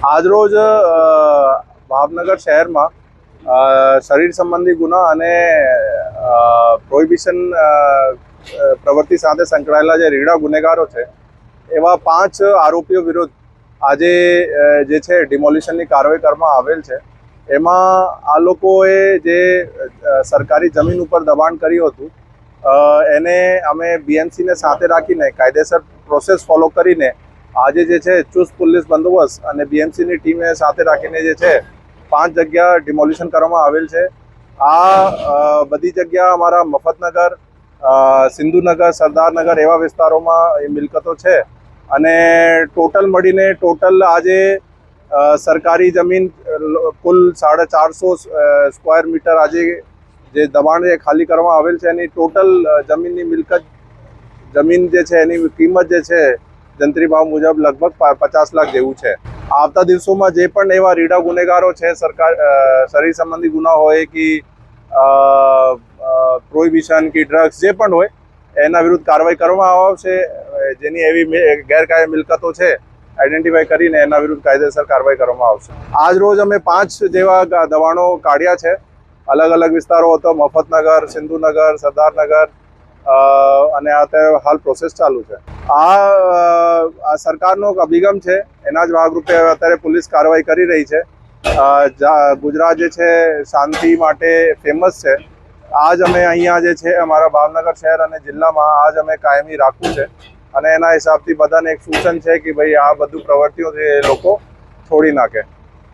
આજરોજ ભાવનગર શહેરમાં શરીર સંબંધી ગુના અને પ્રોહિબિશન પ્રવૃત્તિ સાથે સંકળાયેલા જે રીડા ગુનેગારો છે એવા 5 આરોપીઓ વિરુદ્ધ આજે જે છે ડિમોલિશનની કાર્યવાહી કરવામાં આવેલ છે। એમાં આ લોકોએ જે સરકારી જમીન ઉપર દબાણ કર્યું હતું એને અમે બીએમસીને સાથે રાખીને કાયદેસર પ્રોસેસ ફોલો કરીને આજે જે છે ચુસ્ત પોલીસ બંદોબસ્ત અને બીએમસીની ટીમે સાથે રાખીને જે છે 5 જગ્યા ડિમોલિશન કરવામાં આવેલ છે। આ બધી જગ્યા અમારા મફતનગર, સિંધુનગર, સરદારનગર એવા વિસ્તારોમાં એ મિલકતો છે અને ટોટલ મળીને આજે સરકારી જમીન કુલ 450 સ્ક્વેર મીટર આજે જે દબાણ ખાલી કરવામાં આવેલ છે એની ટોટલ જમીનની મિલકત જમીન જે છે એની કિંમત જે છે જંત્રી ભાવ મુજબ લગભગ 50 લાખ જેવું છે। આવતા દિવસોમાં જે પણ એવા રીડા ગુનેગારો છે શરીર સંબંધી ગુના હોય કે પ્રોહિબિશન કે ડ્રગ્સ જે પણ હોય એના વિરુદ્ધ કાર્યવાહી કરવામાં આવશે। જેની એવી ગેરકાયદે મિલકતો છે આઈડેન્ટિફાઈ કરીને એના વિરુદ્ધ કાયદેસર કાર્યવાહી કરવામાં આવશે। આજ રોજ અમે 5 જેવા દબાણો કાઢ્યા છે, અલગ અલગ વિસ્તારો હતો, મફતનગર, સિંધુનગર, સરદારનગર અને અત્યારે હાલ પ્રોસેસ ચાલુ છે। આ સરકારનો અભિગમ છે, એના જ ભાગરૂપે અત્યારે પોલીસ કાર્યવાહી કરી રહી છે। ગુજરાત જે છે શાંતિ માટે ફેમસ છે। આજ અમે અહીંયા જે છે અમારા ભાવનગર શહેર અને જિલ્લામાં આજ અમે કાયમી રાખવું છે અને એના હિસાબથી બધાને એક સૂચન છે કે ભાઈ આ બધું પ્રવૃત્તિઓ છે એ લોકો છોડી નાખે।